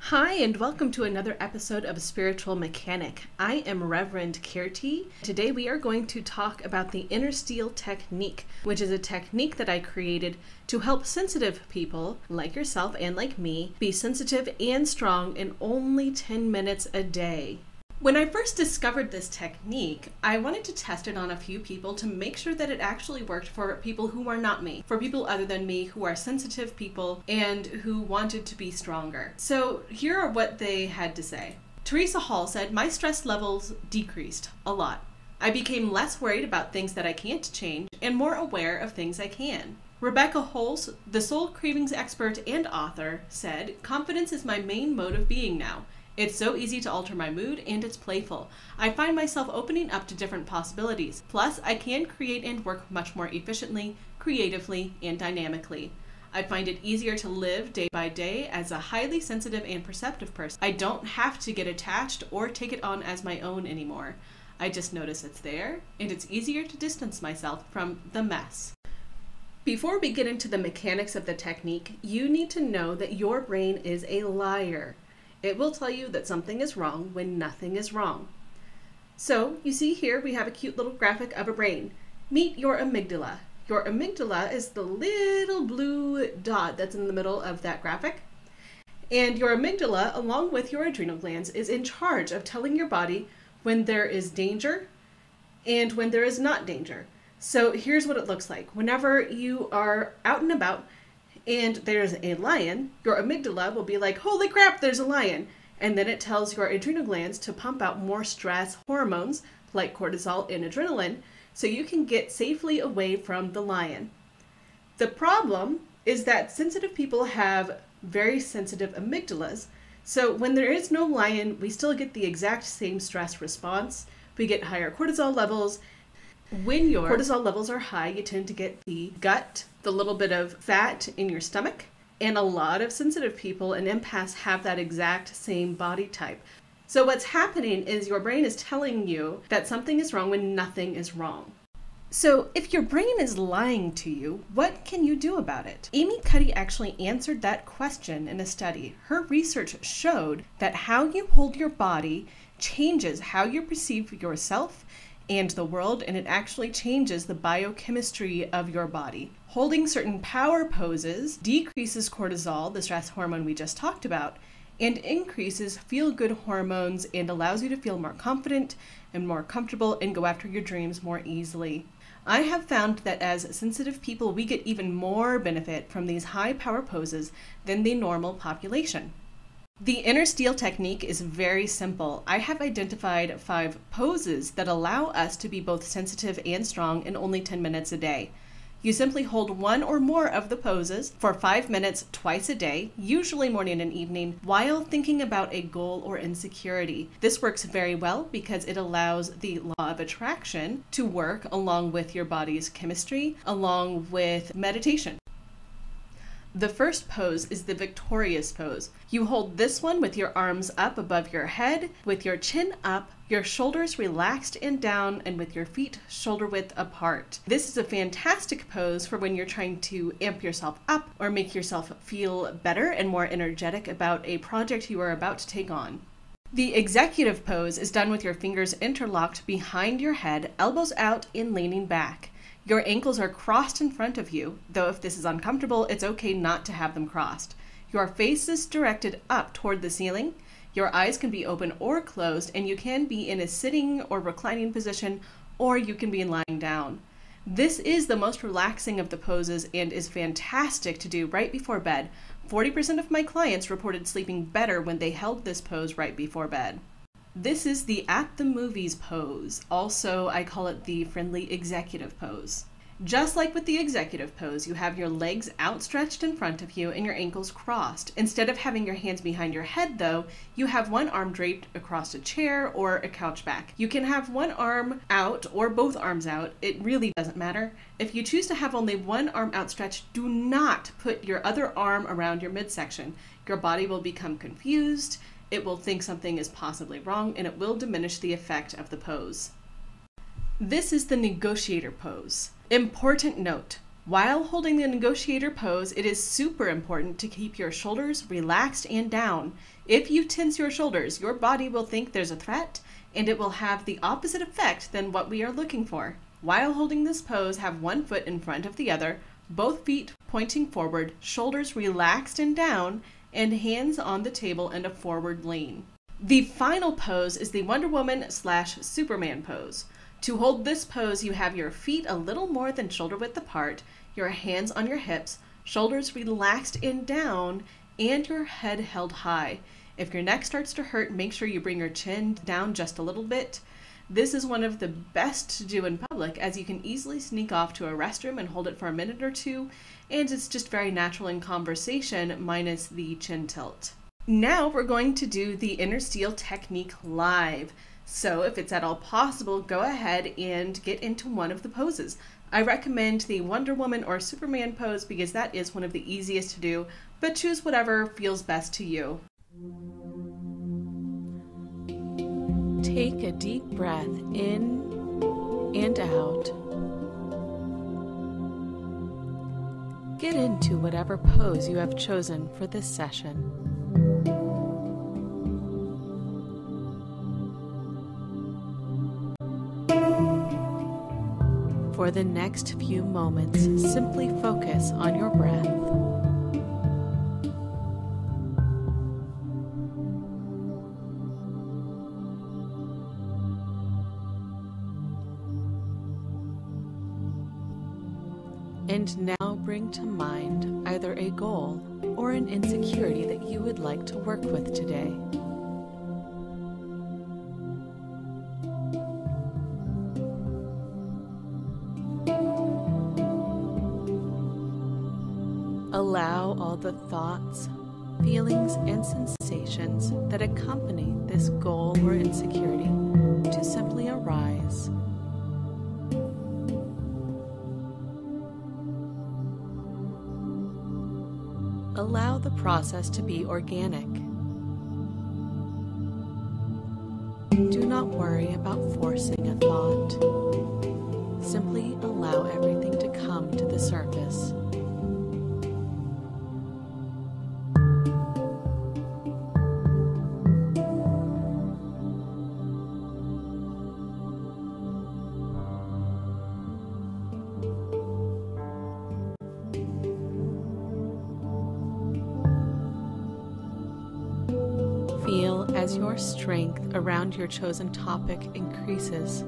Hi, and welcome to another episode of Spiritual Mechanic. I am Reverend Kirti. Today we are going to talk about the interstitial technique, which is a technique that I created to help sensitive people, like yourself and like me, be sensitive and strong in only 10 minutes a day. When I first discovered this technique, I wanted to test it on a few people to make sure that it actually worked for people who are not me, for people other than me who are sensitive people and who wanted to be stronger. So here are what they had to say. Teresa Hall said, "My stress levels decreased a lot. I became less worried about things that I can't change and more aware of things I can." Rebecca Holz, the soul cravings expert and author, said, "Confidence is my main mode of being now. It's so easy to alter my mood, and it's playful. I find myself opening up to different possibilities. Plus, I can create and work much more efficiently, creatively, and dynamically. I find it easier to live day by day as a highly sensitive and perceptive person. I don't have to get attached or take it on as my own anymore. I just notice it's there, and it's easier to distance myself from the mess." Before we get into the mechanics of the technique, you need to know that your brain is a liar. It will tell you that something is wrong when nothing is wrong. So, you see here we have a cute little graphic of a brain. Meet your amygdala. Your amygdala is the little blue dot that's in the middle of that graphic. And your amygdala, along with your adrenal glands, is in charge of telling your body when there is danger and when there is not danger. So here's what it looks like. Whenever you are out and about, and there's a lion, your amygdala will be like, "Holy crap, there's a lion." And then it tells your adrenal glands to pump out more stress hormones like cortisol and adrenaline so you can get safely away from the lion. The problem is that sensitive people have very sensitive amygdalas. So when there is no lion, we still get the exact same stress response. We get higher cortisol levels. When your cortisol levels are high, you tend to get the gut, the little bit of fat in your stomach, and a lot of sensitive people and empaths have that exact same body type. So what's happening is your brain is telling you that something is wrong when nothing is wrong. So if your brain is lying to you, what can you do about it? Amy Cuddy actually answered that question in a study. Her research showed that how you hold your body changes how you perceive yourself and the world, and it actually changes the biochemistry of your body. Holding certain power poses decreases cortisol, the stress hormone we just talked about, and increases feel-good hormones and allows you to feel more confident and more comfortable and go after your dreams more easily. I have found that as sensitive people, we get even more benefit from these high power poses than the normal population. The interstitial technique is very simple. I have identified 5 poses that allow us to be both sensitive and strong in only 10 minutes a day. You simply hold one or more of the poses for 5 minutes twice a day, usually morning and evening, while thinking about a goal or insecurity. This works very well because it allows the law of attraction to work along with your body's chemistry, along with meditation. The first pose is the victorious pose. You hold this one with your arms up above your head, with your chin up, your shoulders relaxed and down, and with your feet shoulder width apart. This is a fantastic pose for when you're trying to amp yourself up or make yourself feel better and more energetic about a project you are about to take on. The executive pose is done with your fingers interlocked behind your head, elbows out and leaning back. Your ankles are crossed in front of you, though if this is uncomfortable, it's okay not to have them crossed. Your face is directed up toward the ceiling. Your eyes can be open or closed, and you can be in a sitting or reclining position, or you can be lying down. This is the most relaxing of the poses and is fantastic to do right before bed. 40% of my clients reported sleeping better when they held this pose right before bed. This is the at the movies pose. Also, I call it the friendly executive pose. Just like with the executive pose, you have your legs outstretched in front of you and your ankles crossed. Instead of having your hands behind your head though, you have one arm draped across a chair or a couch back. You can have one arm out or both arms out. It really doesn't matter. If you choose to have only one arm outstretched, do not put your other arm around your midsection. Your body will become confused. It will think something is possibly wrong, and it will diminish the effect of the pose. This is the negotiator pose. Important note, While holding the negotiator pose, it is super important to keep your shoulders relaxed and down. If you tense your shoulders, your body will think there's a threat, and it will have the opposite effect than what we are looking for. While holding this pose, have one foot in front of the other, both feet pointing forward, shoulders relaxed and down, and hands on the table in a forward lean. The final pose is the Wonder Woman/Superman pose. To hold this pose, you have your feet a little more than shoulder width apart, your hands on your hips, shoulders relaxed and down, and your head held high. If your neck starts to hurt, make sure you bring your chin down just a little bit. This is one of the best to do in public, as you can easily sneak off to a restroom and hold it for a minute or two, and it's just very natural in conversation minus the chin tilt. Now we're going to do the inner steel technique live. So if it's at all possible, go ahead and get into one of the poses. I recommend the Wonder Woman or Superman pose because that is one of the easiest to do, but choose whatever feels best to you. Take a deep breath in and out. Get into whatever pose you have chosen for this session. For the next few moments, simply focus on your breath. And now bring to mind either a goal or an insecurity that you would like to work with today. Allow all the thoughts, feelings, and sensations that accompany this goal or insecurity to simply arise. Allow the process to be organic. Do not worry about forcing a thought. Simply allow everything to come to the surface. Feel as your strength around your chosen topic increases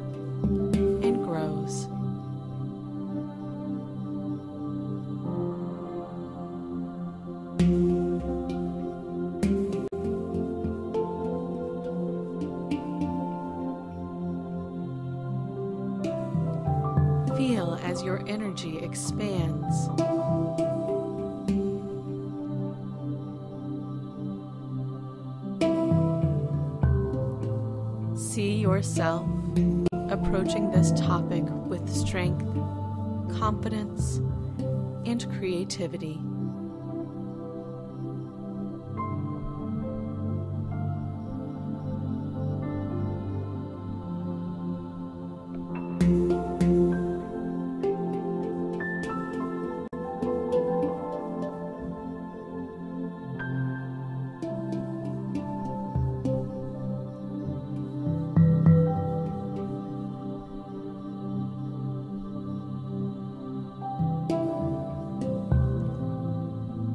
and grows. Feel as your energy expands. See yourself approaching this topic with strength, confidence, and creativity.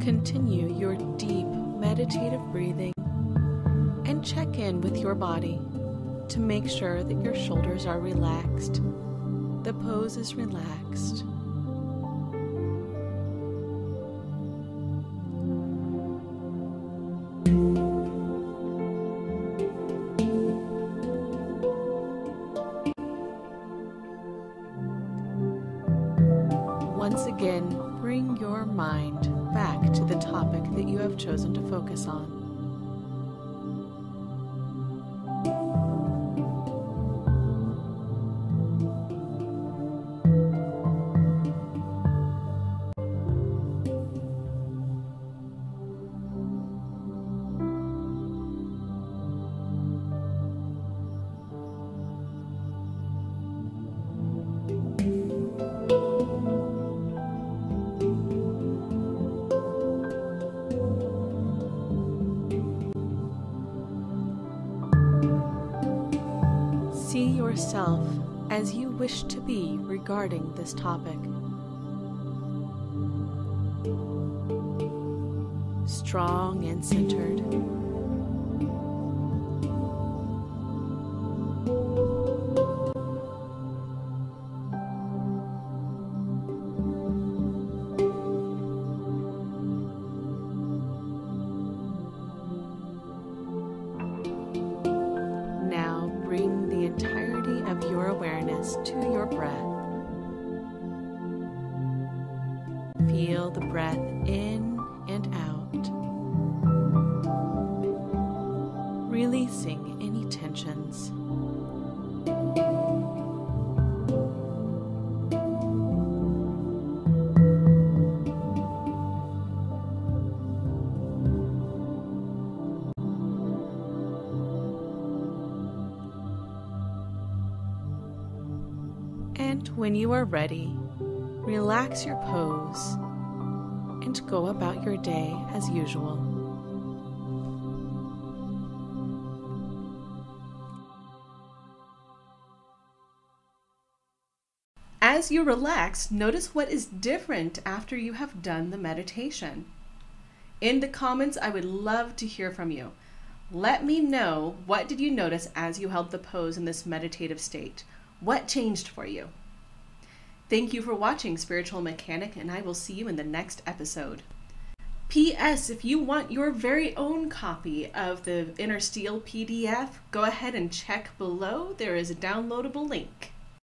Continue your deep meditative breathing and check in with your body to make sure that your shoulders are relaxed, the pose is relaxed. Once again, bring your mind back to the topic that you have chosen to focus on. See yourself as you wish to be regarding this topic. Strong and centered. Now bring the entirety of your awareness to your breath. Feel the breath in and out, releasing any tensions. And when you are ready, relax your pose and go about your day as usual. As you relax, notice what is different after you have done the meditation. In the comments, I would love to hear from you. Let me know, what did you notice as you held the pose in this meditative state? What changed for you? Thank you for watching Spiritual Mechanic, and I will see you in the next episode. P.S. If you want your very own copy of the Inner Steel PDF, go ahead and check below. There is a downloadable link.